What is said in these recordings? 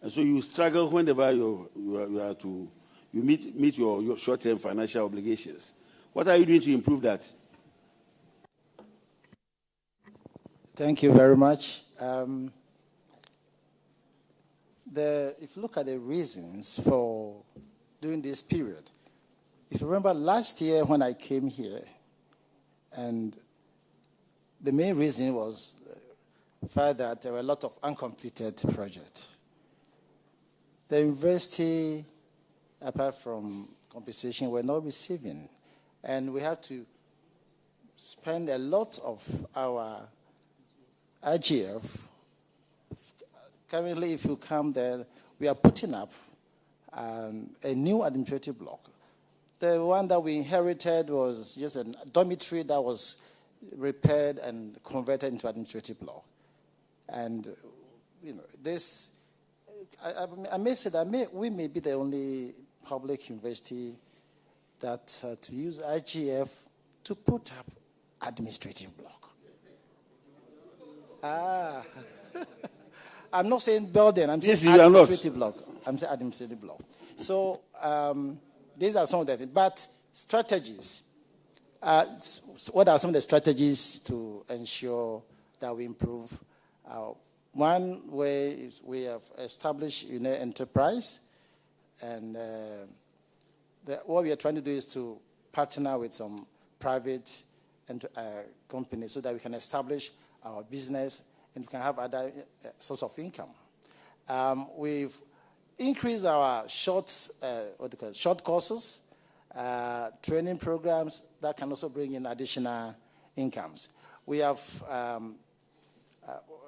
And so you struggle whenever you meet your short-term financial obligations. What are you doing to improve that? Thank you very much. If you look at the reasons for during this period, if you remember last year when I came here, and the main reason was the fact that there were a lot of uncompleted projects. The university, apart from compensation, were not receiving, and we have to spend a lot of our IGF. Currently, if you come there, we are putting up a new administrative block. The one that we inherited was just a dormitory that was repaired and converted into administrative block. And, this, I may say that we may be the only public university that to use IGF to put up administrative block. I'm not saying building, I'm saying administrative block. I'm saying administrative block. So these are some of the things. But strategies. What are some of the strategies to ensure that we improve? One way is we have established Unearned enterprise, and what we are trying to do is to partner with some private companies so that we can establish our business and we can have other source of income. We've increased our short courses, training programs that can also bring in additional incomes. We have,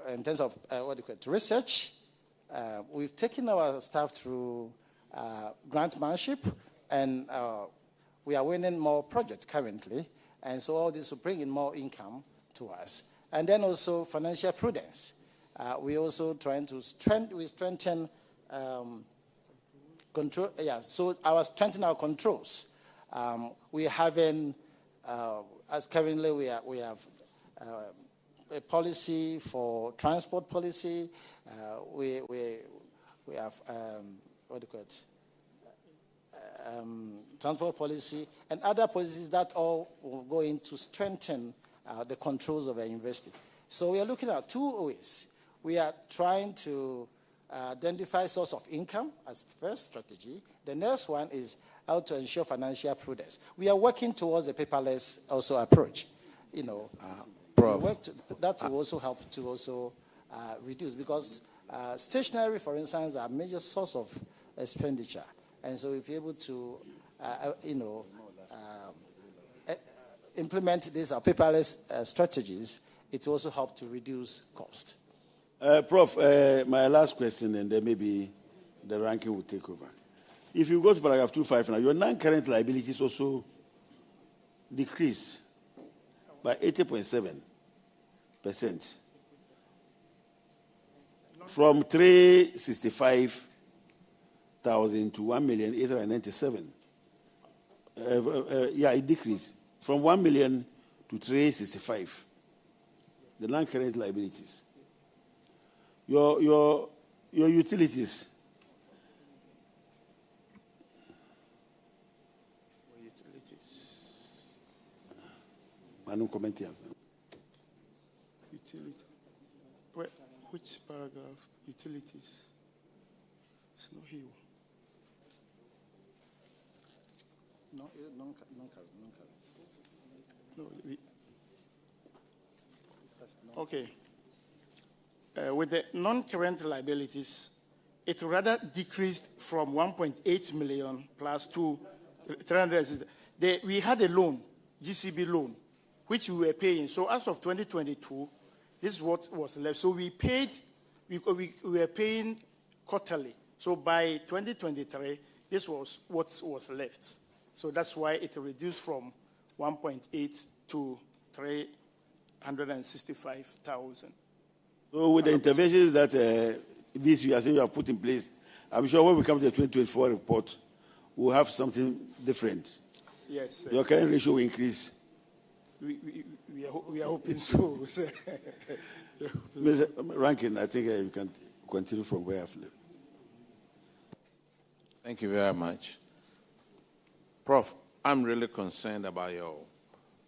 in terms of research, we've taken our staff through grantmanship, and we are winning more projects currently, and so all this will bring in more income to us. And then also financial prudence. We're also trying to strengthen control. Yeah, so strengthen our controls. We're having, as currently we have a policy for transport policy. We have transport policy and other policies that all will go in to strengthen the controls of our university. So we are looking at two ways. We are trying to identify source of income as the first strategy. The next one is how to ensure financial prudence. We are working towards a paperless also approach. That will also help to also reduce, because stationery, for instance, are a major source of expenditure. And so if you're able to, implement these paperless strategies, it will also help to reduce cost. Prof, my last question, and then maybe the ranking will take over. If you go to paragraph 2.5 now, your non-current liabilities also decreased by 80.7%. From 365,000 to 1,897,000. It decreased from 1 million to 365. The non-current liabilities. Your utilities. Utility. Which paragraph? Utilities. It's not here. Okay. With the non-current liabilities, it rather decreased from 1.8 million plus to 300. We had a loan, GCB loan, which we were paying. So as of 2022, this is what was left. So we were paying quarterly. So by 2023, this was what was left. So that's why it reduced from 1.8 to 365,000. So with the interventions that this you are saying you have put in place, I'm sure when we come to the 2024 report, we'll have something different. Yes. Your current ratio will increase. We are hoping so. Mr. Rankin, I think you can continue from where I've left. Thank you very much. Prof, I'm really concerned about your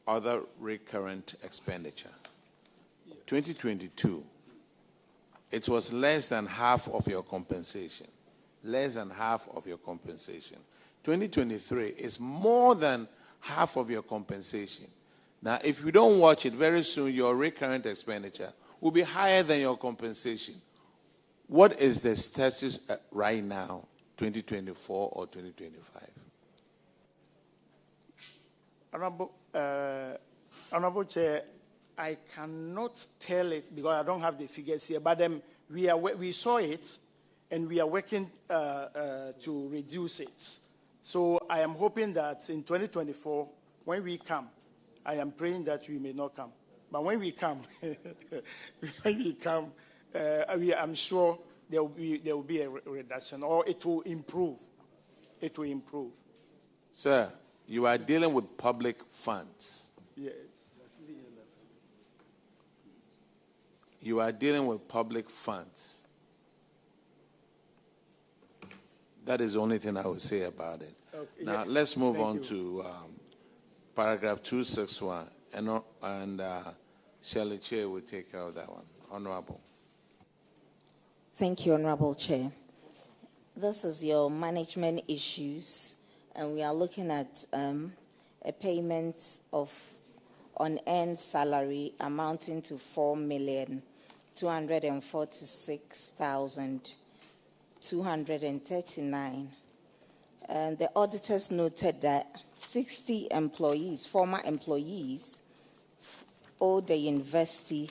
other recurrent expenditure. 2022, it was less than half of your compensation. Less than half of your compensation. 2023 is more than half of your compensation. Now, if you don't watch it, very soon your recurrent expenditure will be higher than your compensation. What is the status right now, 2024 or 2025? Honorable Chair, I cannot tell it because I don't have the figures here, but we saw it and we are working to reduce it. So I am hoping that in 2024, when we come, I am praying that we may not come. But when we come, I'm sure there will be a reduction, or it will improve. It will improve. Sir, you are dealing with public funds. Yes. You are dealing with public funds. That is the only thing I will say about it. Okay. Now, let's move on to paragraph 261, and Shelley Chair will take care of that one. Honorable. Thank you, Honorable Chair. This is your management issues, and we are looking at a payment of unearned salary amounting to 4,246,239. The auditors noted that 60 employees, former employees, owed the university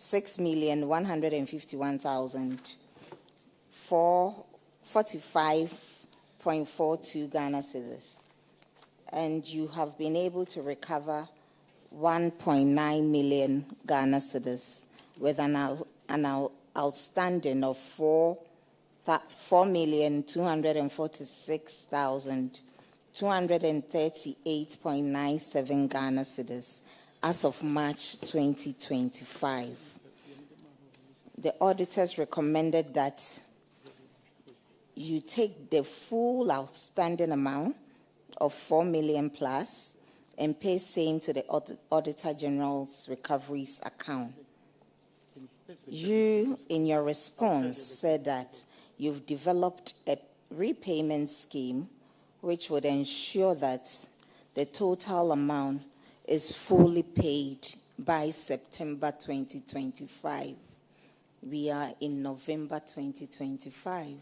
6,151,445.42 Ghana cedis, and you have been able to recover 1.9 million Ghana cedis with an outstanding of 4,246,238.97 Ghana cedis as of March 2025. The auditors recommended that you take the full outstanding amount of 4 million plus and pay same to the Auditor General's recoveries account. You, in your response, said that you've developed a repayment scheme which would ensure that the total amount is fully paid by September 2025. We are in November 2025.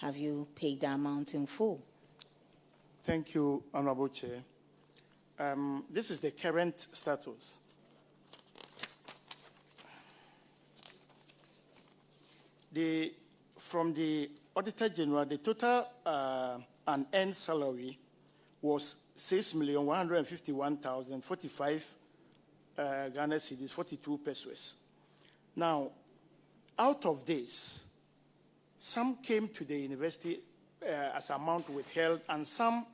Have you paid the amount in full? Thank you, Honorable Chair. This is the current status. From the Auditor General, the total unearned salary was 6,151,045 Ghana cedis, 42 pesos. Now, out of this, some came to the university as amount withheld, and some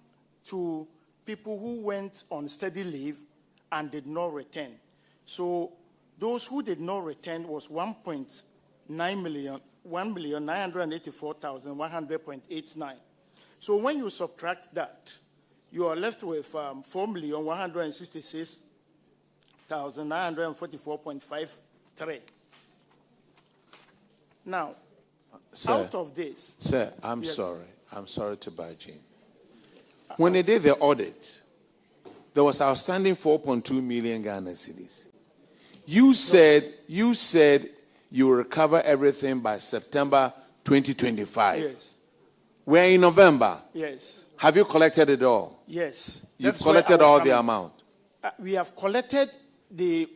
to people who went on study leave and did not return. So those who did not return was 1,984,100.89. So when you subtract that, you are left with 4,166,944.53. Now, sir, out of this... Sir, I'm sorry to barge in. When they did the audit, there was outstanding 4.2 million Ghana cedis. You said you will recover everything by September 2025. Yes. We're in November. Yes. Have you collected it all? Yes. You've collected all the amount? We have collected the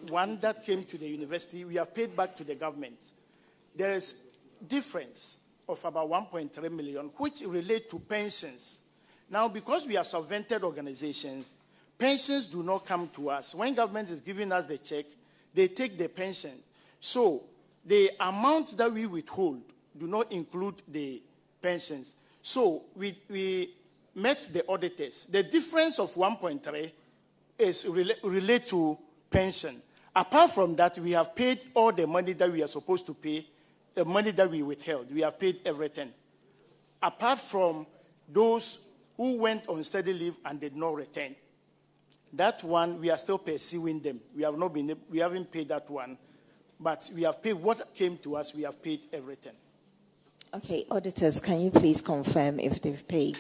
one that came to the university. We have paid back to the government. There is difference of about 1.3 million, which relate to pensions. Now, because we are subvented organizations, pensions do not come to us. When government is giving us the check, they take the pension. So the amount that we withhold do not include the pensions. So we met the auditors. The difference of 1.3 is relate to pension. Apart from that, we have paid all the money that we are supposed to pay, the money that we withheld. We have paid everything. apart from those who went on study leave and did not return. That one, we are still pursuing them. We haven't paid that one, but we have paid what came to us. We have paid everything. Okay, auditors, can you please confirm if they've paid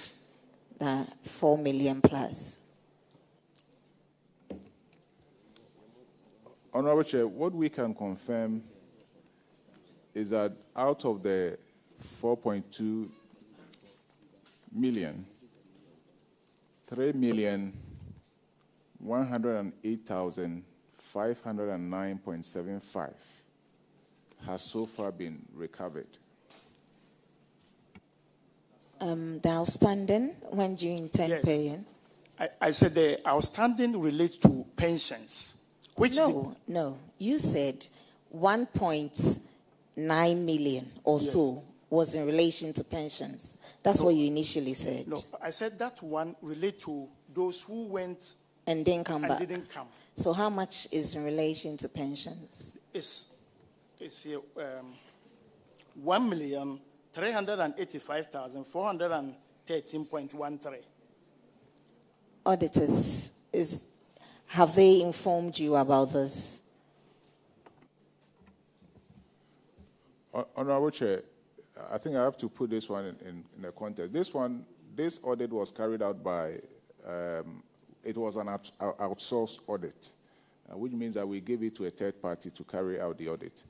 the 4 million plus? Honorable Chair, what we can confirm is that out of the 4.2 million, 3,108,509.75 has so far been recovered. The outstanding, when do you intend paying? I said the outstanding relates to pensions. No. You said 1.9 million or so was in relation to pensions. That's what you initially said. No, I said that one relate to those who went and didn't come back. Didn't come. So how much is in relation to pensions? It's 1,385,413.13. Auditors, have they informed you about this? Honorable Chair, I think I have to put this one in a context. This audit was carried out by, it was an outsourced audit, which means that we gave it to a third party to carry out the audit.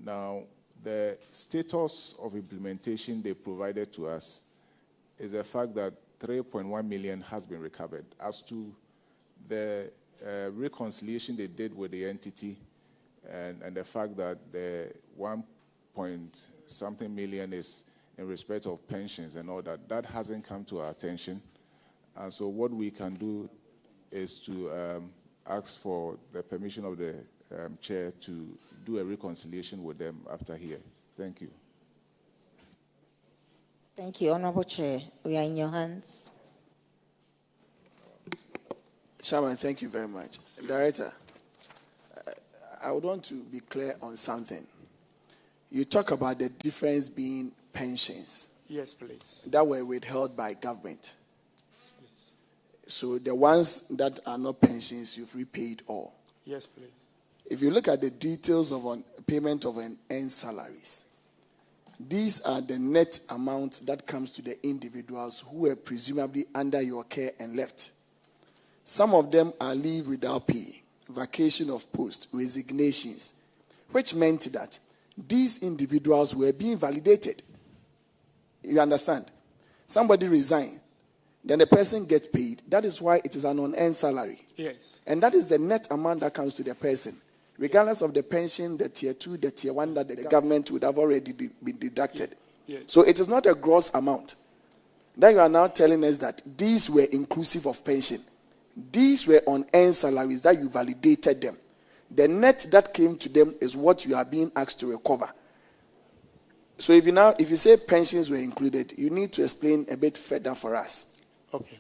Now, the status of implementation they provided to us is the fact that 3.1 million has been recovered. As to the reconciliation they did with the entity and the fact that the 1.something million is in respect of pensions and all that, that hasn't come to our attention. And so what we can do is to ask for the permission of the chair to do a reconciliation with them after here. Thank you. Thank you, Honorable Chair. We are in your hands. Chairman, thank you very much. Director, I would want to be clear on something. You talk about the difference being pensions. Yes, please. That were withheld by government. Please. So the ones that are not pensions, you've repaid all. Yes, please. If you look at the details of payment of earned salaries, these are the net amount that comes to the individuals who were presumably under your care and left. Some of them are leave without pay, vacation of post, resignations, which meant that these individuals were being validated. You understand? Somebody resigned, then the person gets paid. That is why it is an unearned salary. Yes. And that is the net amount that comes to the person, regardless of the pension, the tier 2, the tier 1 that the government would have already been deducted. Yes. So it is not a gross amount. Then you are now telling us that these were inclusive of pension. These were unearned salaries that you validated them. The net that came to them is what you are being asked to recover. So if you say pensions were included, you need to explain a bit further for us. Okay.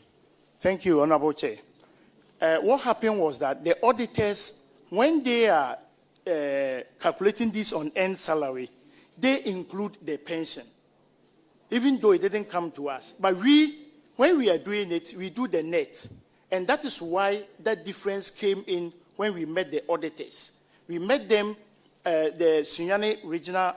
Thank you, Honorable Chair. What happened was that the auditors, when they are calculating this unearned salary, they include the pension, even though it didn't come to us. But when we are doing it, we do the net. And that is why that difference came in when we met the auditors. We met them, the Sunyani Regional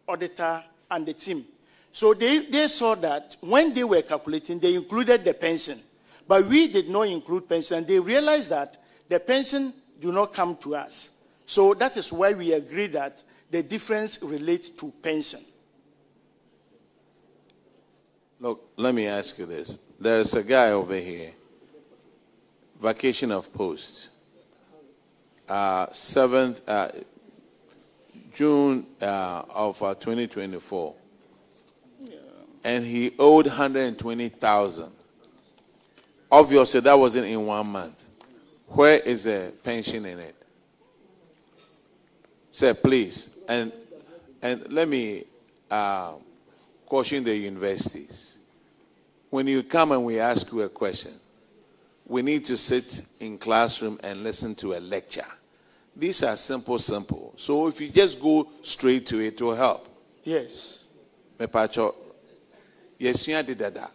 Auditor and the team. So they saw that when they were calculating, they included the pension. But we did not include pension. They realized that the pension do not come to us. So that is why we agree that the difference relates to pension. Look, let me ask you this. There's a guy over here, vacation of post, 7th June of 2024, and he owed 120,000. Obviously, that wasn't in 1 month. Where is the pension in it? Sir, please, and let me caution the universities. When you come and we ask you a question, we need to sit in classroom and listen to a lecture. These are simple. So if you just go straight to it, it will help. Yes. Mepacho, Yes, you did that.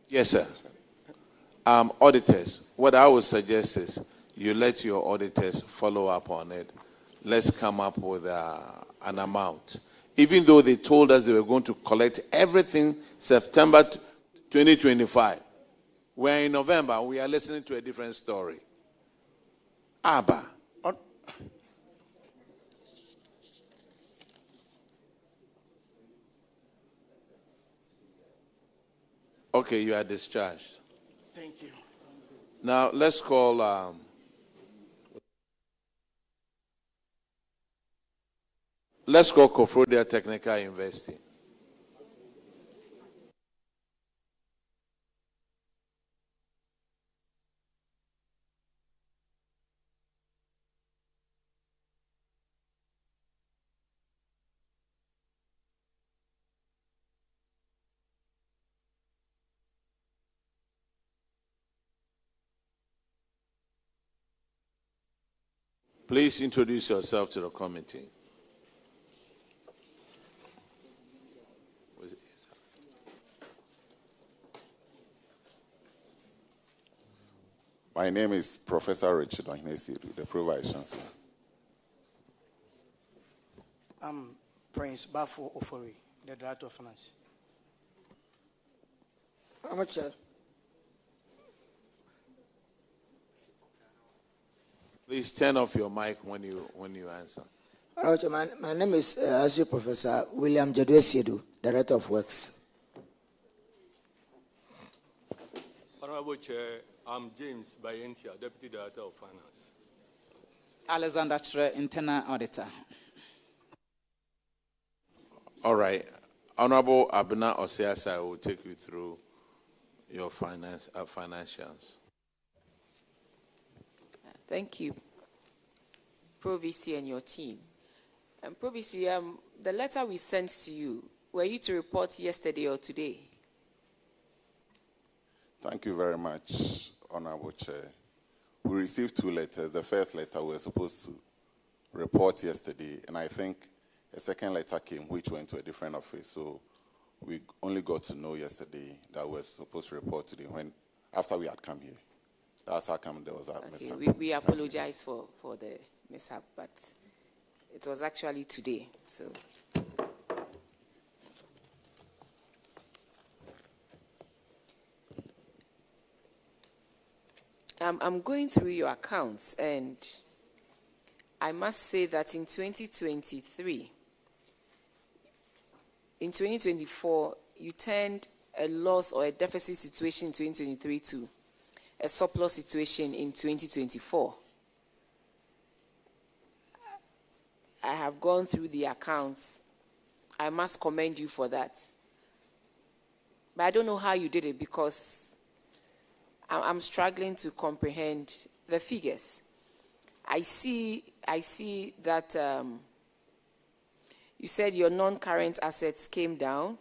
Yes, sir. Auditors, what I would suggest is you let your auditors follow up on it. Let's come up with an amount. Even though they told us they were going to collect everything September 2025, we're in November, we are listening to a different story. Abba. Okay, you are discharged. Thank you. Now, let's call Koforidua Technical University. Please introduce yourself to the committee. My name is Professor Richard Ohinesi, the Pro-Vice Chancellor. I'm Prince Bafo Ofori, the Director of Finance. Amateur. Please turn off your mic when you answer. Amateur, my name is Associate Professor William Jadwesiedu, Director of Works. Honorable Chair, I'm James Bayentia, Deputy Director of Finance. Alexander Tre, Internal Auditor. All right. Honorable Abena Osiasa will take you through your financials. Thank you, Pro-VC and your team. And Pro-VC, the letter we sent to you, were you to report yesterday or today? Thank you very much, Honorable Chair. We received 2 letters. The first letter we were supposed to report yesterday, and I think a second letter came which went to a different office. So we only got to know yesterday that we were supposed to report today after we had come here. That's how come there was that mishap. We apologize for the mishap, but it was actually today. So. I'm going through your accounts, and I must say that in 2023, in 2024, you turned a loss or a deficit situation in 2023 to a surplus situation in 2024. I have gone through the accounts. I must commend you for that. But I don't know how you did it, because I'm struggling to comprehend the figures. I see that you said your non-current assets came down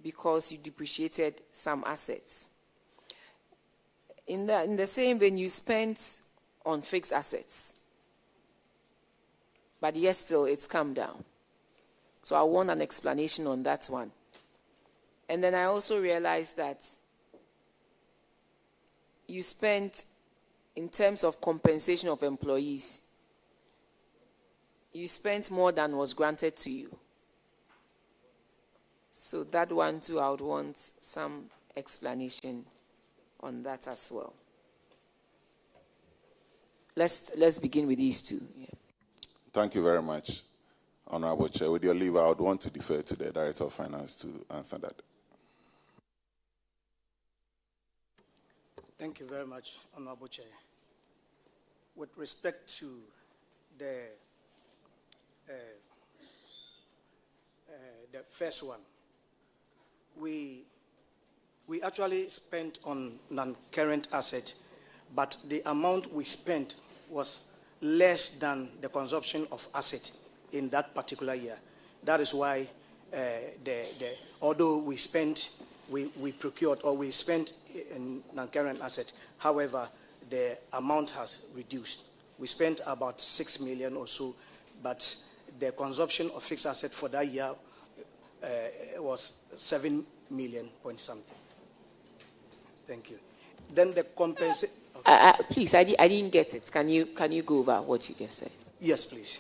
because you depreciated some assets. In the same vein, you spent on fixed assets, but yes, still it's come down. So I want an explanation on that one. And then I also realized that you spent, in terms of compensation of employees, you spent more than was granted to you. So that one too, I would want some explanation on that as well. Let's begin with these two. Yeah. Thank you very much, Honorable Chair. With your leave, I would want to defer to the Director of Finance to answer that. Thank you very much, Honorable Chair. With respect to the first one, we actually spent on non-current asset, but the amount we spent was less than the consumption of asset in that particular year. That is why although we procured or we spent in non-current asset, however, the amount has reduced. We spent about 6 million or so but the consumption of fixed asset for that year was 7 million point something. Thank you. Then the compensation. Please, I didn't get it. Can you go over what you just said? Yes, please.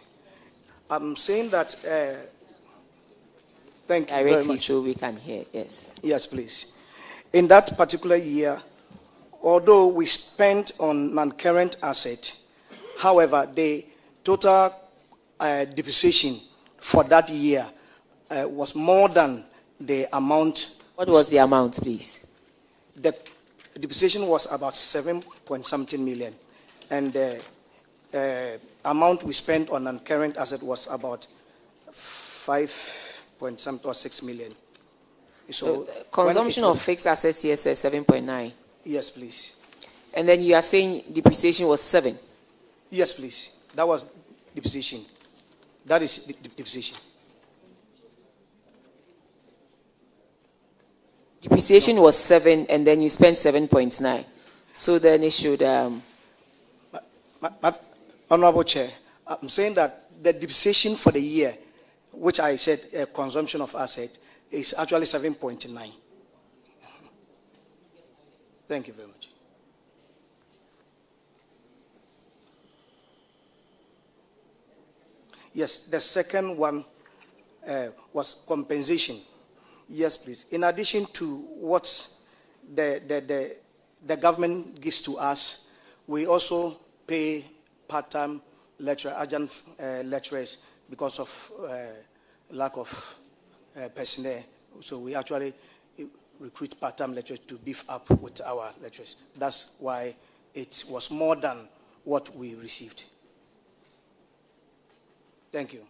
I'm saying that. Thank you Directly very much. so we can hear. Yes. Yes, please. In that particular year, although we spent on non-current asset, however, the total depreciation for that year was more than the amount. What was the amount, please? The depreciation was about 7 point something million, and the amount we spent on non-current asset was about 5 point something or 6 million. So consumption of fixed assets here says 7.9. Yes, please. And then you are saying depreciation was 7. Yes, please. That was depreciation. That is depreciation. Depreciation was 7, and then you spent 7.9. So then it should. Honorable Chair, I'm saying that the depreciation for the year, which I said consumption of asset, is actually 7.9. Thank you very much. Yes, the second one was compensation. Yes, please. In addition to what the government gives to us, we also pay part-time lecturer, adjunct lecturers because of lack of personnel. So we actually recruit part-time lecturers to beef up with our lecturers. That's why it was more than what we received. Thank you.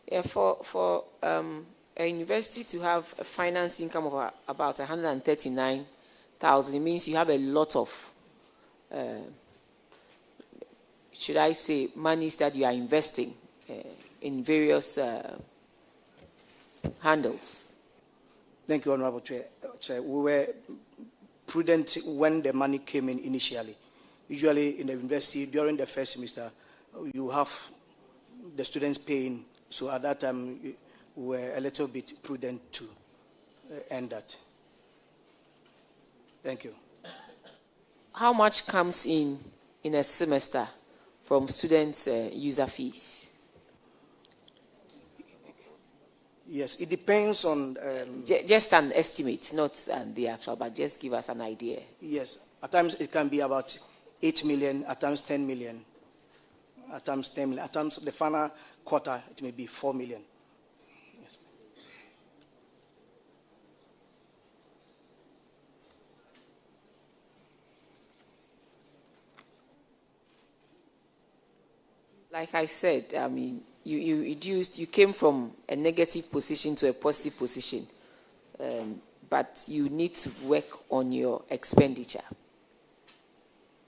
Yeah, for a university to have a finance income of about 139,000, it means you have a lot of, should I say, monies that you are investing in various handles. Thank you, Honorable Chair. We were prudent when the money came in initially. Usually in the university, during the first semester, you have the students paying. So at that time, we were a little bit prudent to end that. Thank you. How much comes in a semester from students' user fees? Yes, it depends on... just an estimate, not the actual, but just give us an idea. Yes, at times it can be about 8 million, at times 10 million, at times 10 million, at times the final quarter it may be 4 million. Yes. Like I said, I mean, you came from a negative position to a positive position, but you need to work on your expenditure.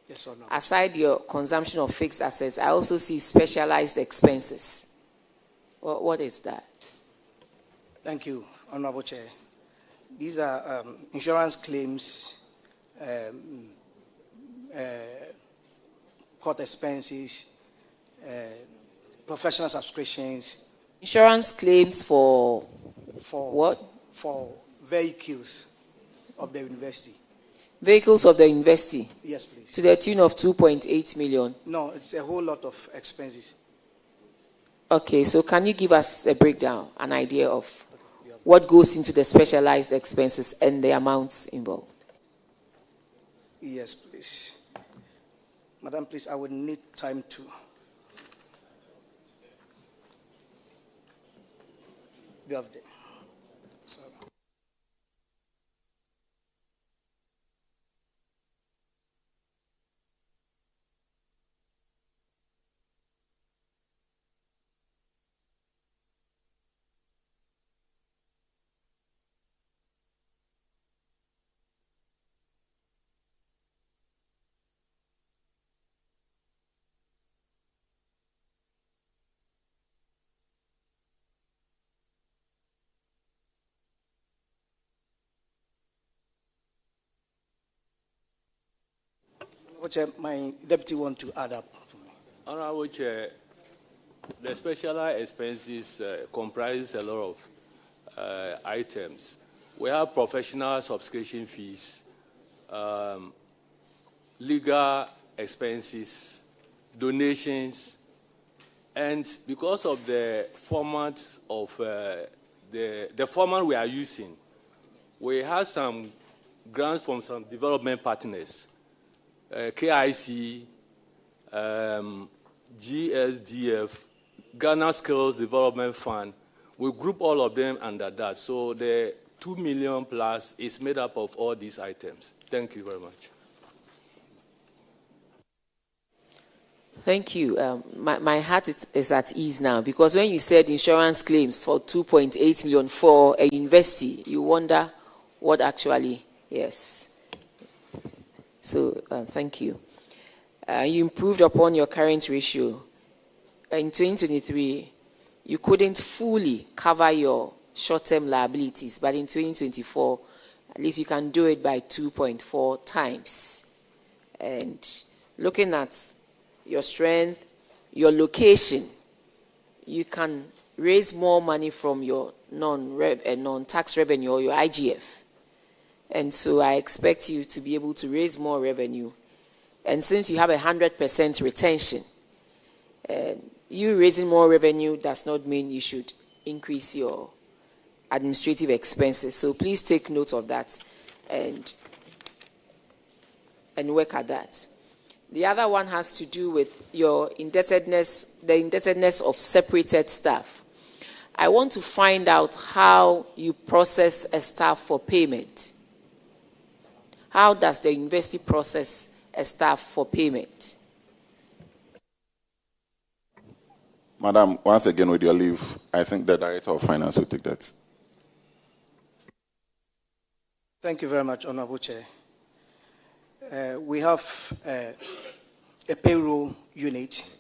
Yes or no? Aside your consumption of fixed assets, I also see specialized expenses. What is that? Thank you, Honorable Chair. These are insurance claims, court expenses, professional subscriptions. Insurance claims for what? For vehicles of the university. Vehicles of the university? Yes, please. To the tune of 2.8 million? No, it's a whole lot of expenses. Okay, so can you give us a breakdown, an idea of what goes into the specialized expenses and the amounts involved? Yes, please. Madam, please, I would need time to... You have the... Sorry. What my deputy want to add up. Honorable Chair, the specialized expenses comprise a lot of items. We have professional subscription fees, legal expenses, donations, and because of the format of the format we are using, we have some grants from some development partners, KIC, GSDF, Ghana Skills Development Fund. We group all of them under that. So the 2 million plus is made up of all these items. Thank you very much. Thank you. My heart is at ease now, because when you said insurance claims for 2.8 million for a university, you wonder what actually, yes. So thank you. You improved upon your current ratio. In 2023, you couldn't fully cover your short-term liabilities, but in 2024, at least you can do it by 2.4 times. And looking at your strength, your location, you can raise more money from your non-tax revenue or your IGF. And so I expect you to be able to raise more revenue. And since you have 100% retention, you raising more revenue does not mean you should increase your administrative expenses. So please take note of that and work at that. The other one has to do with your indebtedness, the indebtedness of separated staff. I want to find out how you process a staff for payment. How does the university process a staff for payment? Madam, once again, with your leave, I think the Director of Finance will take that. Thank you very much, Honorable Chair. We have a payroll unit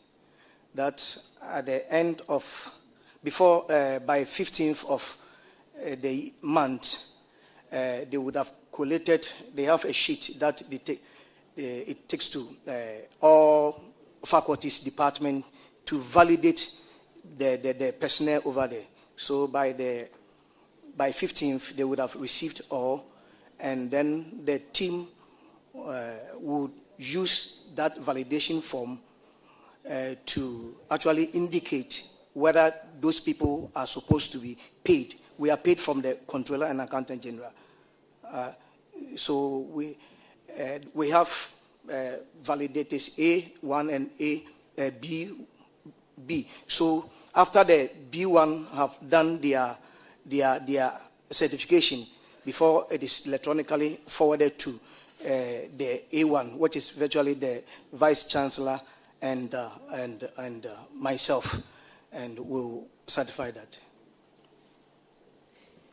that at the end of, by 15th of the month, they would have collated, they have a sheet that it takes to all faculties department to validate the personnel over there. So by 15th, they would have received all, and then the team would use that validation form to actually indicate whether those people are supposed to be paid. We are paid from the Controller and Accountant General. So we have validators A1 and B. So after the B1 have done their certification, before it is electronically forwarded to the A1, which is virtually the Vice Chancellor and myself, and we'll certify that.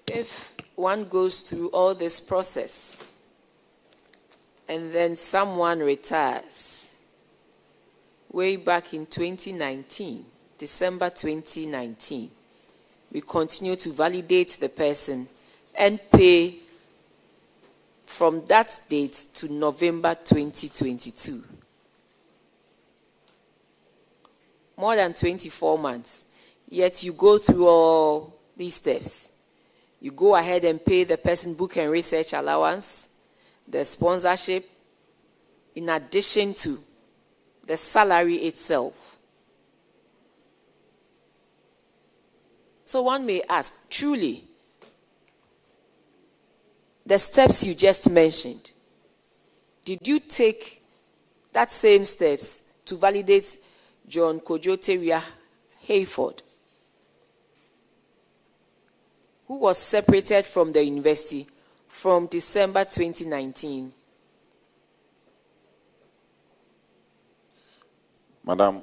If one goes through all this process and then someone retires, way back in 2019, December 2019, we continue to validate the person and pay from that date to November 2022. More than 24 months, yet you go through all these steps. You go ahead and pay the person book and research allowance, the sponsorship, in addition to the salary itself. So one may ask, truly, the steps you just mentioned, did you take that same steps to validate John Kojoteria Hayford, who was separated from the university from December 2019? Madam,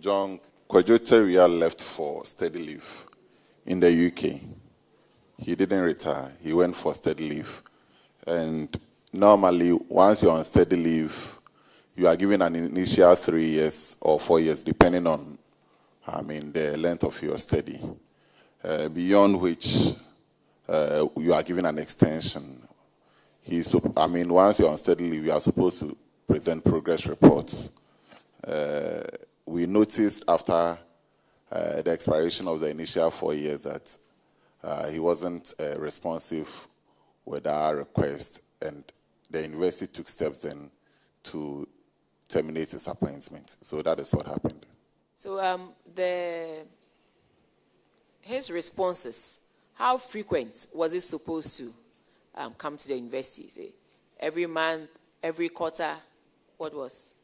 John Kojoteria left for study leave in the UK. He didn't retire. He went for study leave. And normally, once you're on study leave, you are given an initial 3 years or 4 years, depending on, the length of your study. Beyond which, you are given an extension. Once you're on study leave, you are supposed to present progress reports. We noticed after the expiration of the initial 4 years that he wasn't responsive with our request, and the university took steps then to terminate his appointment. So that is what happened. So his responses, how frequent was it supposed to come to the university? Say, every month, every quarter? What was?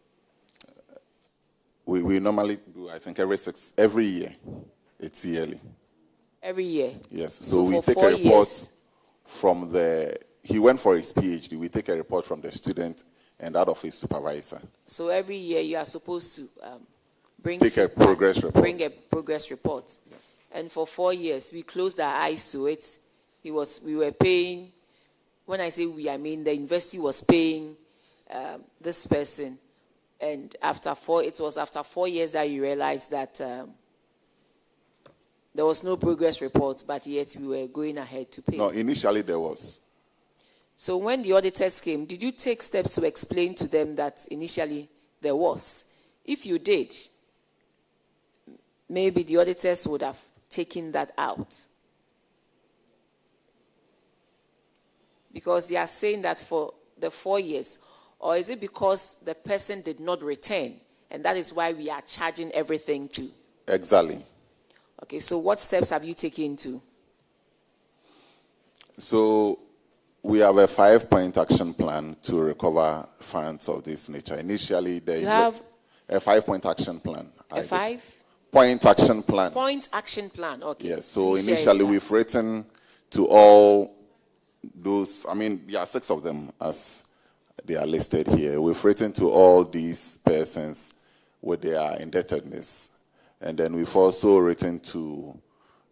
We normally do, I think, every year. It's yearly. Every year? Yes. So we take a report from he went for his PhD. We take a report from the student and that of his supervisor. So every year you are supposed to bring a progress report. Bring a progress report. Yes. And for 4 years, we closed our eyes to it. We were paying, when I say we, I mean the university was paying this person. And it was after 4 years that you realized that there was no progress report, but yet we were going ahead to pay. No, initially there was. So when the auditors came, did you take steps to explain to them that initially there was? If you did, maybe the auditors would have taken that out. Because they are saying that for the 4 years, or is it because the person did not return, and that is why we are charging everything to? Exactly. Okay, so what steps have you taken to? So we have a 5-point action plan to recover funds of this nature. Initially, you have a 5-point action plan. A 5-point action plan. Point action plan, okay. Yes, so initially we've written to all those, there are 6 of them as they are listed here. We've written to all these persons with their indebtedness. And then we've also written to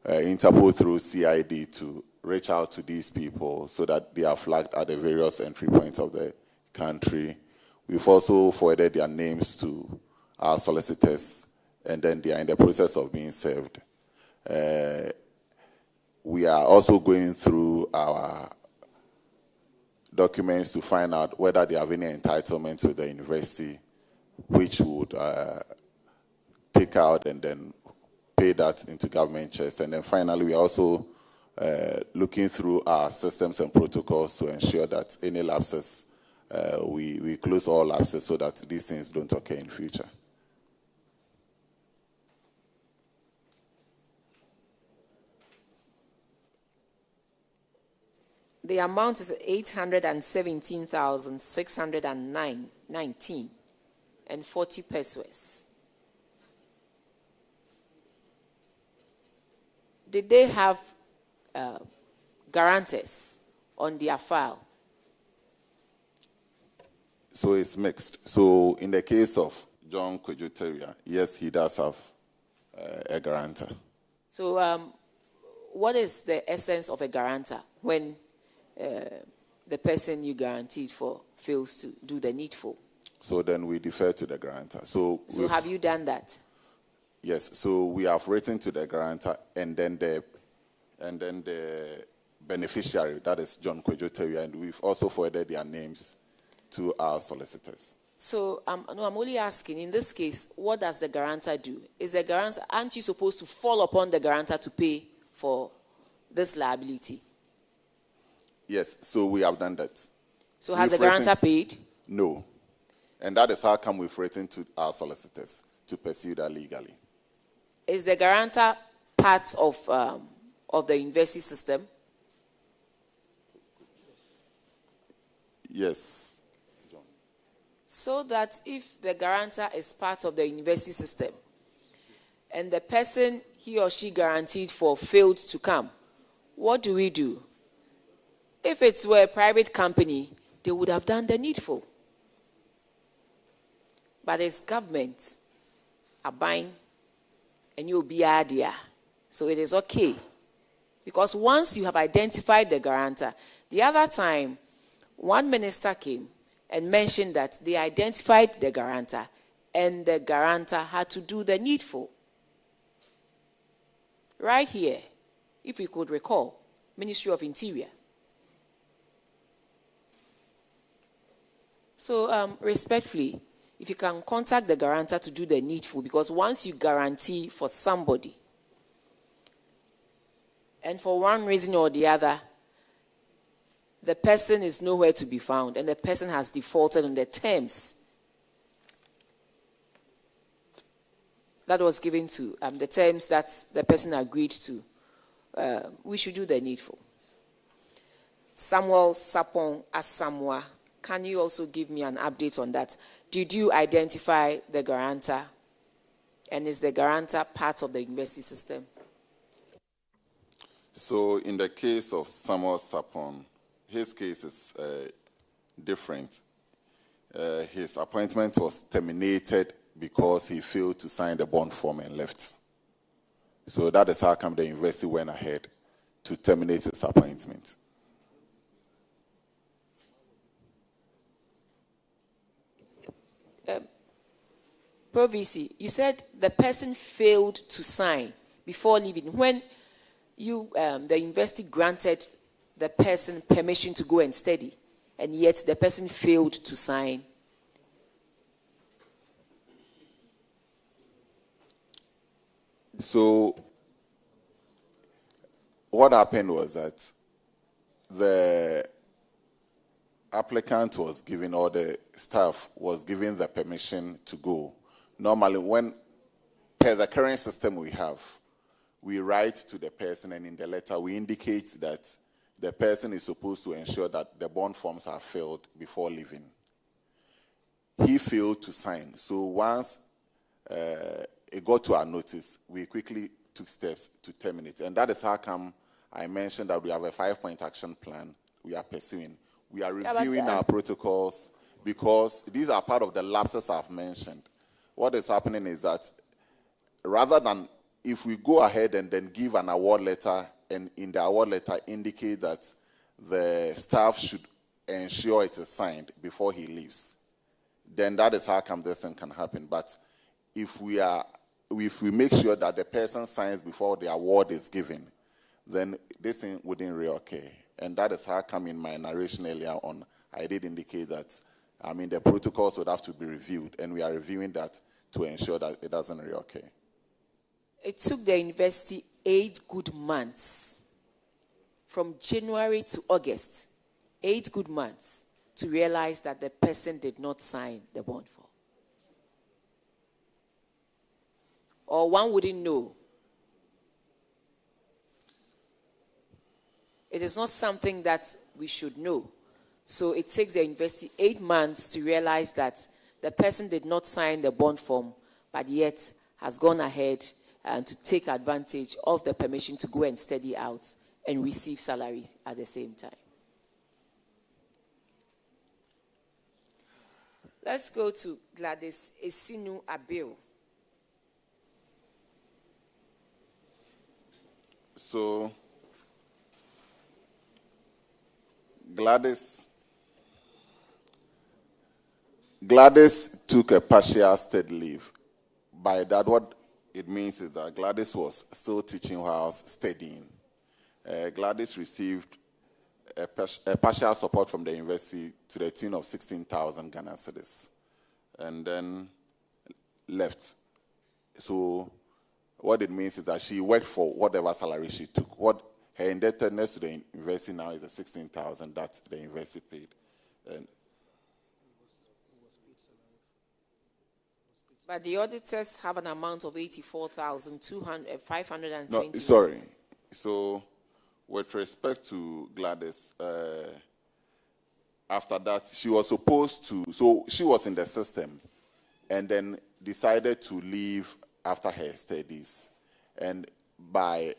Interpol through CID to reach out to these people so that they are flagged at the various entry points of the country. We've also forwarded their names to our solicitors, and then they are in the process of being served. We are also going through our documents to find out whether they have any entitlements with the university, which would take out and then pay that into government chest. And then finally, we are also looking through our systems and protocols to ensure that any lapses, we close all lapses so that these things don't occur in future. The amount is 817,619 and 40 pesos. Did they have guarantors on their file? So it's mixed. So in the case of John Koforidua, yes, he does have a guarantor. So what is the essence of a guarantor when the person you guaranteed for fails to do the needful? So then we defer to the guarantor. So have you done that? Yes. So we have written to the guarantor, and then the beneficiary, that is John Koforidua, and we've also forwarded their names to our solicitors. So I'm only asking, in this case, what does the guarantor do? Aren't you supposed to fall upon the guarantor to pay for this liability? Yes, so we have done that. So has the guarantor paid? No. And that is how come we've written to our solicitors to pursue that legally. Is the guarantor part of the university system? Yes. John. So that if the guarantor is part of the university system and the person he or she guaranteed for failed to come, what do we do? If it were a private company, they would have done the needful. But it's government are buying and you'll be idea. So it is okay. Because once you have identified the guarantor, the other time, one minister came and mentioned that they identified the guarantor and the guarantor had to do the needful. Right here, if you could recall, Ministry of Interior. So, respectfully, if you can contact the guarantor to do the needful, because once you guarantee for somebody, and for one reason or the other, the person is nowhere to be found, and the person has defaulted on the terms that was given to, the terms that the person agreed to, we should do the needful. Samuel Sapon Asamoah, can you also give me an update on that? Did you identify the guarantor? And is the guarantor part of the university system? So in the case of Samuel Sapon, his case is different. His appointment was terminated because he failed to sign the bond form and left. So that is how come the university went ahead to terminate his appointment. Pro VC, you said the person failed to sign before leaving. When you, the university granted the person permission to go and study, and yet the person failed to sign. So what happened was that the applicant was given, or the staff was given the permission to go. Normally, when, per the current system we have, we write to the person, and in the letter we indicate that the person is supposed to ensure that the bond forms are filled before leaving. He failed to sign. So once it got to our notice, we quickly took steps to terminate. And that is how come I mentioned that we have a 5-point action plan we are pursuing. We are reviewing our protocols because these are part of the lapses I've mentioned. What is happening is that rather than, if we go ahead and then give an award letter, and in the award letter indicate that the staff should ensure it is signed before he leaves, then that is how come this thing can happen. But if we make sure that the person signs before the award is given, then this thing wouldn't reoccur. And that is how come in my narration earlier on, I did indicate that, the protocols would have to be reviewed, and we are reviewing that to ensure that it doesn't reoccur. It took the university 8 good months, from January to August, 8 good months, to realize that the person did not sign the bond form. Or one wouldn't know. It is not something that we should know. So it takes the university 8 months to realize that the person did not sign the bond form, but yet has gone ahead and to take advantage of the permission to go and study out and receive salary at the same time. Let's go to Gladys Esinu Abil. So Gladys took a partial state leave. By that, what it means is that Gladys was still teaching whilst studying. Gladys received a partial support from the university to the tune of 16,000 Ghana cedis, and then left. So what it means is that she worked for whatever salary she took. What her indebtedness to the university now is the 16,000 that the university paid. And but the auditors have an amount of 84,520. no, sorry. So with respect to Gladys, after that, she was supposed to, so she was in the system and then decided to leave after her studies. And by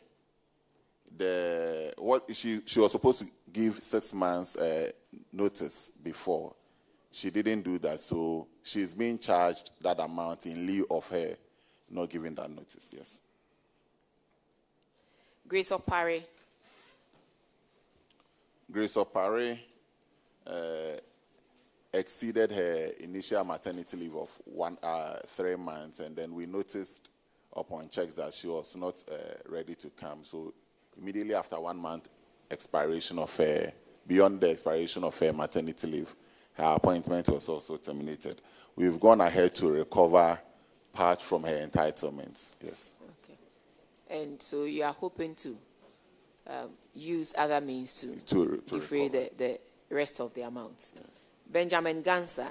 she was supposed to give 6 months notice before. She didn't do that, so she's being charged that amount in lieu of her not giving that notice, yes. Grace Opare. Grace Opare exceeded her initial maternity leave of 3 months, and then we noticed upon checks that she was not ready to come. So immediately after 1 month expiration of beyond the expiration of her maternity leave, her appointment was also terminated. we've gone ahead to recover part from her entitlements. Yes. Okay. And so you are hoping to use other means to defray the rest of the amount. Yes. Benjamin Gansa.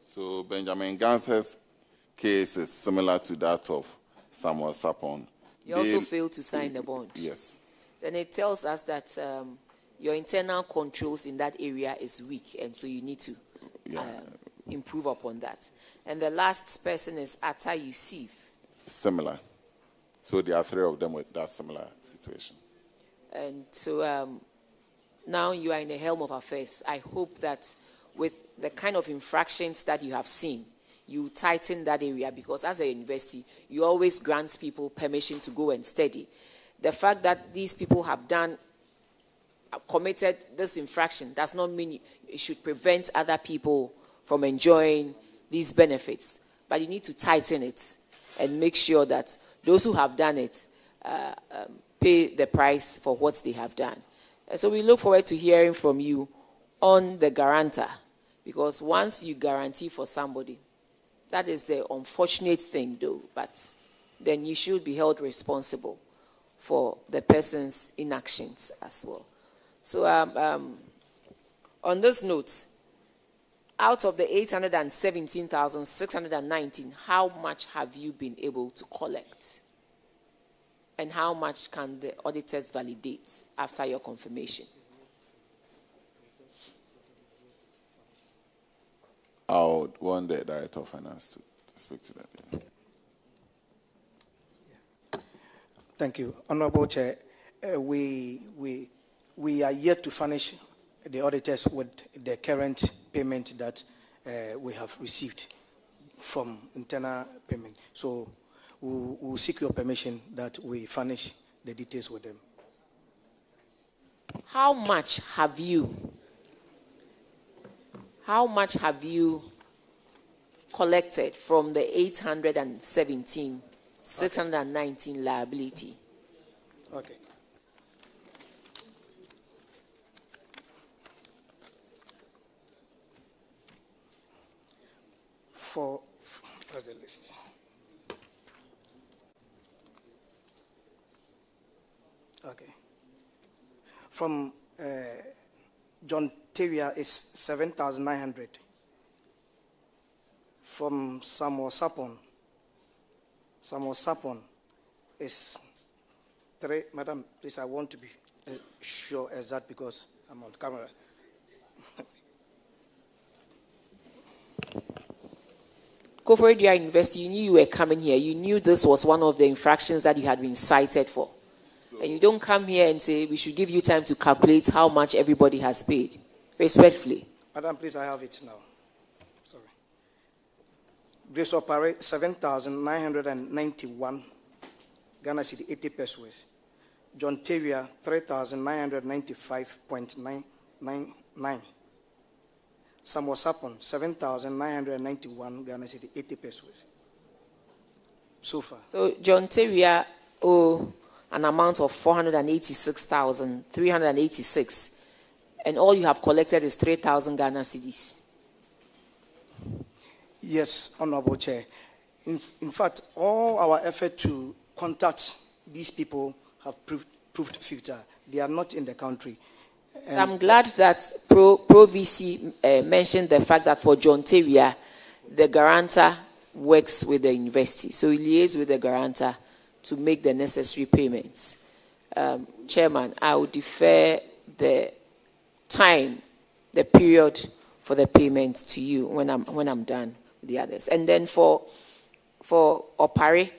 So Benjamin Gansa's case is similar to that of Samuel Sapon. You also failed to sign the bond. Yes. Then it tells us that your internal controls in that area is weak, and so you need to improve upon that. And the last person is Atta Yusuf. Similar. So there are three of them with that similar situation. And so now you are in the helm of affairs. I hope that with the kind of infractions that you have seen, you tighten that area, because as a university, you always grant people permission to go and study. The fact that these people have committed this infraction does not mean it should prevent other people from enjoying these benefits. But you need to tighten it and make sure that those who have done it pay the price for what they have done. And so we look forward to hearing from you on the guarantor, because once you guarantee for somebody, that is the unfortunate thing, though, but then you should be held responsible for the person's inactions as well. So on this note, out of the 817,619, how much have you been able to collect? And how much can the auditors validate after your confirmation? I would want the Director of Finance to speak to that. Yeah. Thank you. Honorable Chair, we are yet to furnish the auditors with the current payment that we have received from internal payment. So we'll seek your permission that we furnish the details with them. How much have you collected from the 817,619 liability? Okay. What's the list? Okay. From John Tavia is 7,900. From Samuel Sapon is 3. Madam, please, I want to be sure as that because I'm on camera. Koforidua University, you knew you were coming here. You knew this was one of the infractions that you had been cited for. And you don't come here and say we should give you time to calculate how much everybody has paid. Respectfully. Madam, please, I have it now. Sorry. Grace Opare, 7,991 Ghana City, 80 pesos. John Tavia, 3,995.999. Samuel Sapon, 7,991 Ghana City, 80 pesos. So far. So John Tavia owe an amount of 486,386, and all you have collected is 3,000 Ghana cedis. Yes, Honorable Chair. In fact, all our effort to contact these people have proved futile. They are not in the country. And I'm glad that Pro VC mentioned the fact that for John Tavia, the guarantor works with the university. So he liaises with the guarantor to make the necessary payments. Chairman, I will defer the time, the period for the payment to you when I'm done with the others. And then for Opare,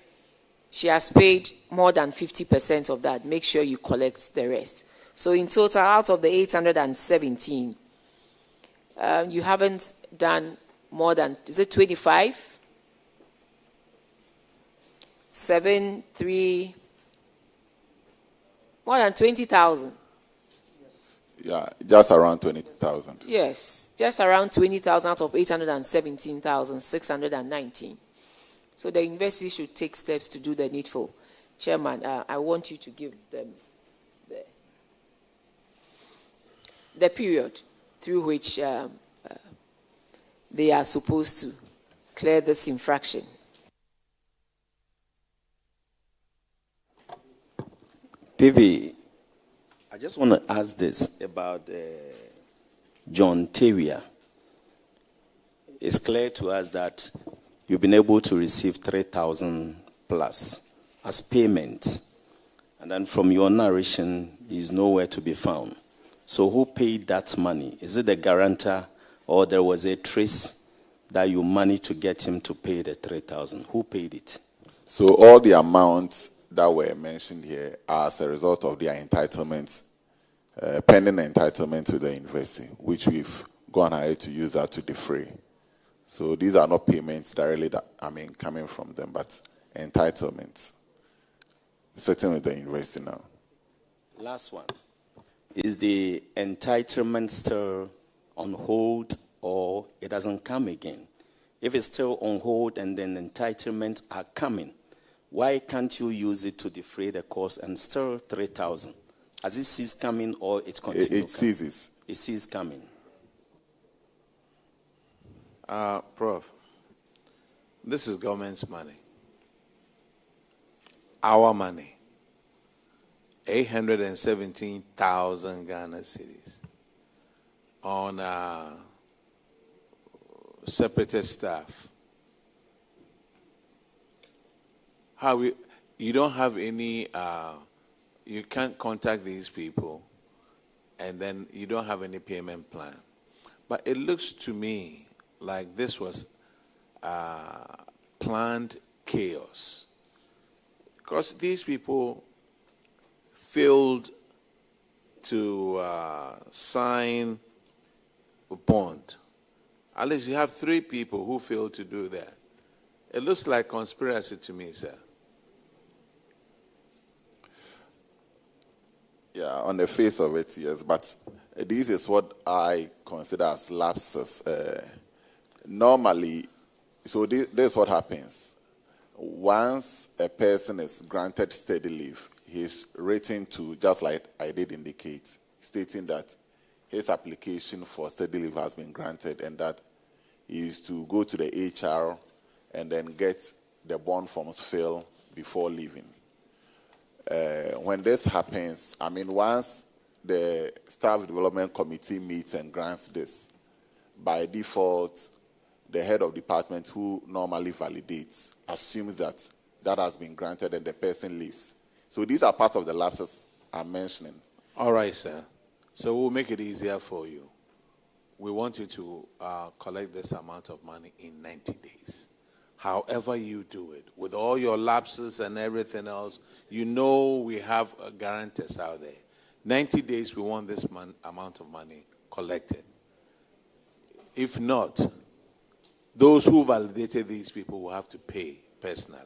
she has paid more than 50% of that. Make sure you collect the rest. So in total, out of the 817, you haven't done more than, is it 25? 7, 3, more than 20,000. Yeah, just around 20,000. Yes, just around 20,000 out of 817,619. So the university should take steps to do the needful. Chairman, I want you to give them the period through which they are supposed to clear this infraction. PV, I just want to ask this about John Tawia. It's clear to us that you've been able to receive 3,000 plus as payment. And then from your narration, he's nowhere to be found. So who paid that money? Is it the guarantor, or there was a trace that you managed to get him to pay the 3,000? Who paid it? So all the amounts that were mentioned here are as a result of their entitlements, pending entitlement to the university, which we've gone ahead to use that to defray. So these are not payments directly coming from them, but entitlements sitting with the university now. Last one. Is the entitlement still on hold, or it doesn't come again? If it's still on hold and then entitlements are coming, why can't you use it to defray the cost and still 3,000? Has it ceased coming, or it continues? It ceases. It ceases coming. Prof, this is government's money. Our money. 817,000 Ghana cedis on separate staff. You don't have any, you can't contact these people, and then you don't have any payment plan. But it looks to me like this was planned chaos, because these people failed to sign a bond. At least you have 3 people who failed to do that. It looks like conspiracy to me, sir. Yeah, on the face of it, yes, but this is what I consider as lapses. Normally, so this is what happens. Once a person is granted steady leave, he's written to, just like I did indicate, stating that his application for steady leave has been granted, and that he is to go to the HR and then get the bond forms filled before leaving. When this happens, once the Staff Development Committee meets and grants this, by default, the head of department, who normally validates, assumes that that has been granted and the person leaves. So these are part of the lapses I'm mentioning. All right, sir. So we'll make it easier for you. We want you to collect this amount of money in 90 days. However you do it, with all your lapses and everything else, you know we have guarantors out there. 90 days, we want this amount of money collected. If not, those who validated these people will have to pay personally.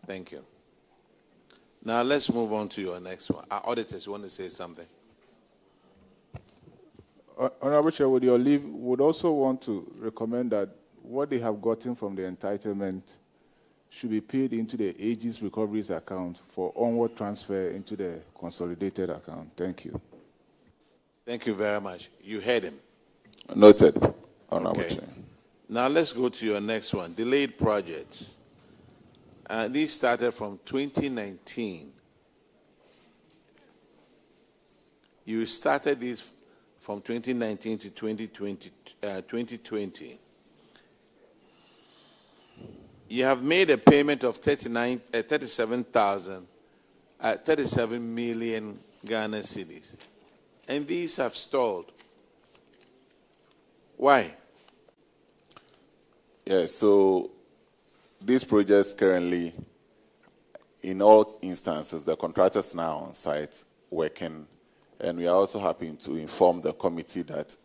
Thank you. Now let's move on to your next one. Our auditors, you want to say something? Honorable Chair, with your leave, would also want to recommend that what they have gotten from the entitlement should be paid into the Aegis Recoveries account for onward transfer into the consolidated account. Thank you. Thank you very much. You heard him. Noted, Honorable Okay. Chair. Now let's go to your next one, delayed projects. These started from 2019. You started these from 2019 to 2020. You have made a payment of 37 million Ghana cedis. And these have stalled. Why? Yeah, so these projects currently, in all instances, the contractors now on site working, and we are also happy to inform the committee that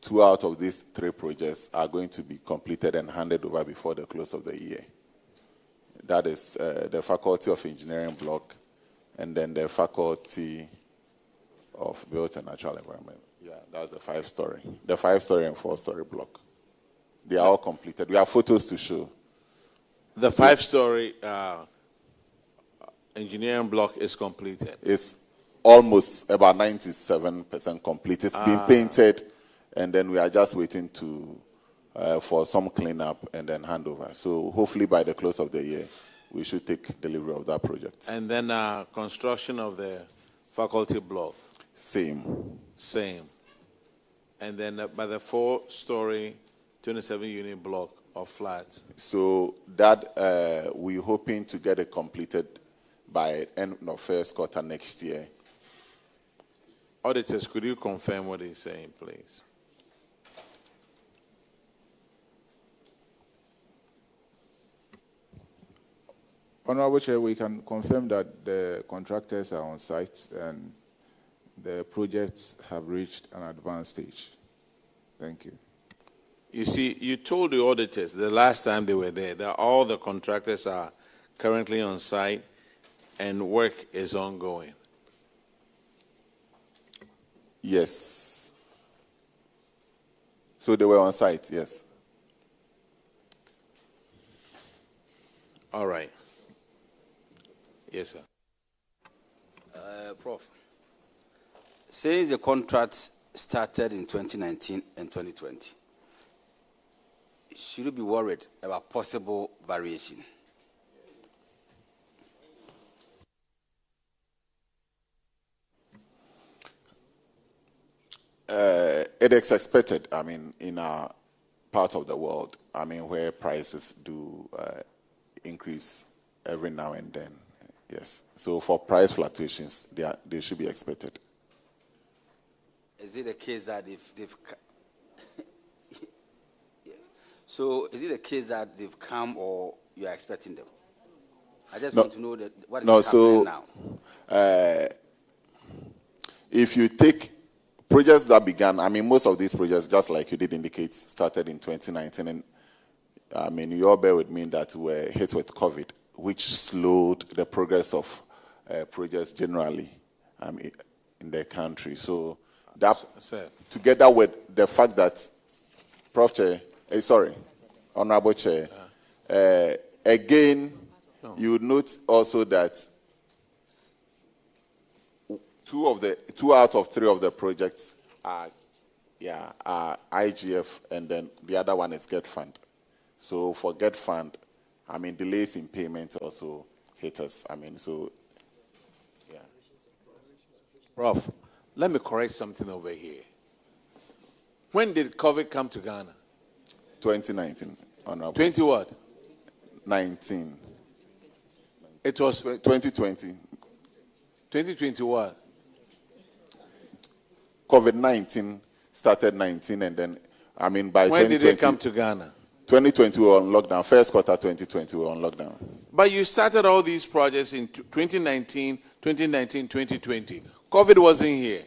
2 out of these 3 projects are going to be completed and handed over before the close of the year. That is the Faculty of Engineering block, and then the Faculty of Built and Natural Environment. Yeah, that's the 5-story. The 5-story and 4-story block. They are all completed. We have photos to show. The 5-story engineering block is completed. It's almost about 97% complete. It's been painted, and then we are just waiting to for some cleanup and then handover. So hopefully by the close of the year, we should take delivery of that project. And then construction of the faculty block? Same. And then by the 4-story, 27-unit block of flats? So that we're hoping to get it completed by end of first quarter next year. Auditors, could you confirm what he's saying, please? Honorable Chair, we can confirm that the contractors are on site and the projects have reached an advanced stage. Thank you. You see, you told the auditors the last time they were there that all the contractors are currently on site and work is ongoing. Yes. So they were on site, yes. All right. Yes, sir. Prof, since the contract started in 2019 and 2020, should you be worried about possible variation? It is expected, I mean, in our part of the world, I mean, where prices do increase every now and then. Yes. So for price fluctuations, they should be expected. Is it the case that they've yes. So is it the case that they've come or you are expecting them? I just want to know what is happening now. If you take projects that began, I mean, most of these projects, just like you did indicate, started in 2019. And I mean, you all bear with me that we were hit with COVID, which slowed the progress of projects generally in the country. So that, together with the fact that, Prof. Chair, Honorable Chair, again, you would note also that 2 out of 3 of the projects are IGF, and then the other one is Get Fund. So for Get Fund, I mean, delays in payment also hit us. I mean, so, yeah. Prof, let me correct something over here. When did COVID come to Ghana? 2019. Honorable. 20 what? 19. It was 2020. 2020 what? COVID-19 started 19, and then, I mean, by when 2020. When did they come to Ghana? 2020 we were on lockdown. First quarter 2020 we were on lockdown. But you started all these projects in 2019, 2020. COVID wasn't here.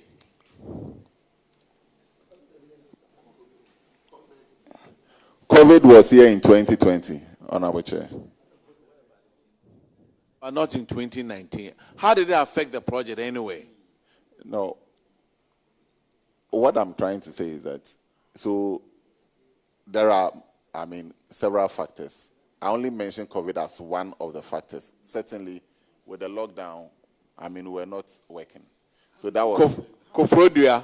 COVID was here in 2020, Honorable Chair. But not in 2019. How did it affect the project anyway? No. What I'm trying to say is that, so there are, I mean, several factors. I only mentioned COVID as one of the factors. Certainly, with the lockdown, I mean, we were not working. So that was... Koforidua,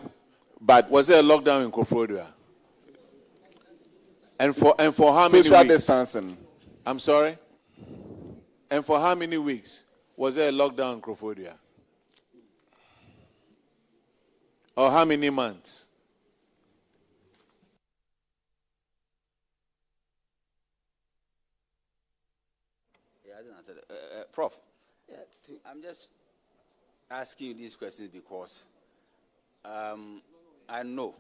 but was there a lockdown in Koforidua? And for how many weeks? Social distancing. I'm sorry? And for how many weeks was there a lockdown in Koforidua? Or how many months? Prof, I'm just asking you these questions because I know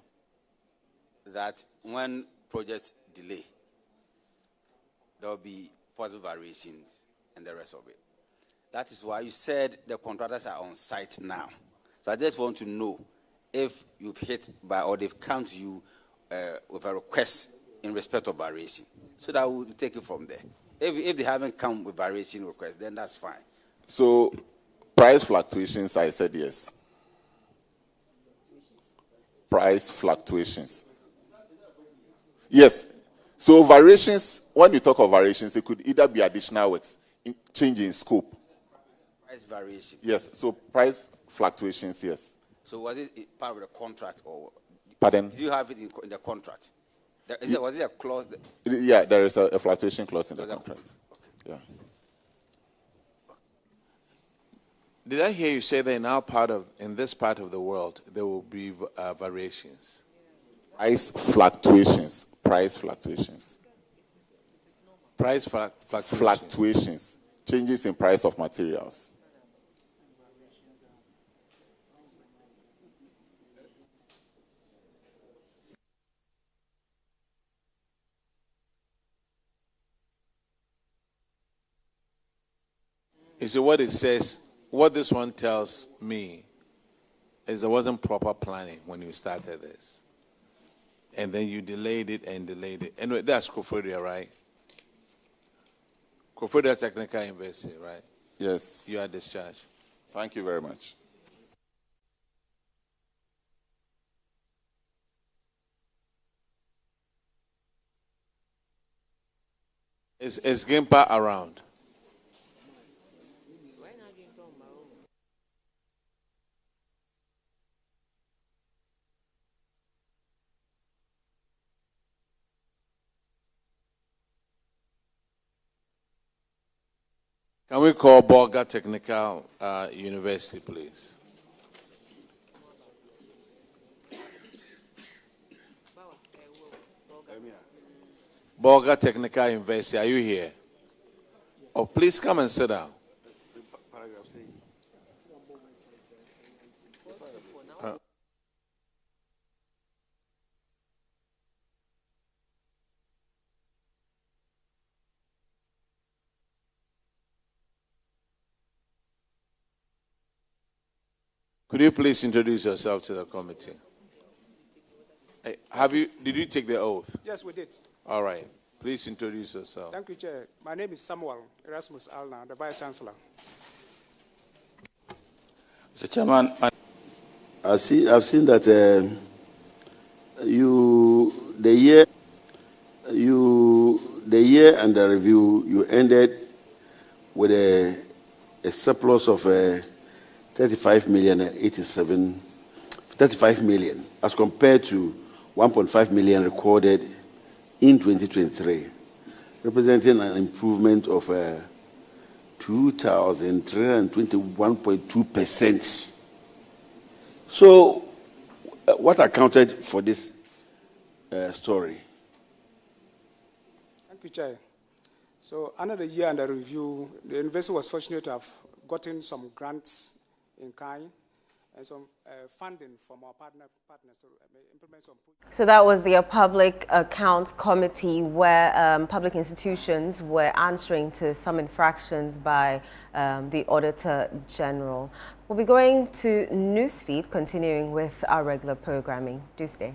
that when projects delay, there will be possible variations and the rest of it. That is why you said the contractors are on site now. So I just want to know if you've hit by or they've come to you with a request in respect of variation, so that we'll take it from there. If they haven't come with variation requests, then that's fine. So, price fluctuations, I said yes. Price fluctuations. Yes. So, variations, when you talk of variations, it could either be additional works, change in scope. Price variation. Yes. So, price fluctuations, yes. So, was it part of the contract or? Pardon? Did you have it in the contract? Was it a clause? Yeah, there is a fluctuation clause in the contract. Okay. Yeah. Did I hear you say that in this part of the world, there will be variations? Price fluctuations. Price fluctuations. Price fluctuations. Fluctuations. Changes in price of materials. You see, what it says, what this one tells me is there wasn't proper planning when you started this. And then you delayed it and delayed it. Anyway, that's Koforidua, right? Koforidua Technical University, right? Yes. You are discharged. Thank you very much. Is Gimpa around? Can we call Koforidua Technical University, please? Koforidua Technical University, are you here? Oh, please come and sit down. Could you please introduce yourself to the committee? Did you take the oath? Yes, we did. All right. Please introduce yourself. Thank you, Chair. My name is Samuel Erasmus Alna, the Vice Chancellor. Mr. Chairman, I've seen that the year under review, you ended with a surplus of 35 million as compared to 1.5 million recorded in 2023, representing an improvement of 2,321.2%. So, what accounted for this story? Thank you, Chair. So, under the year under review, the university was fortunate to have gotten some grants in kind and some funding from our partners to implement some. So that was the Public Accounts Committee, where public institutions were answering to some infractions by the Auditor General. We'll be going to Newsfeed, continuing with our regular programming. Do stay.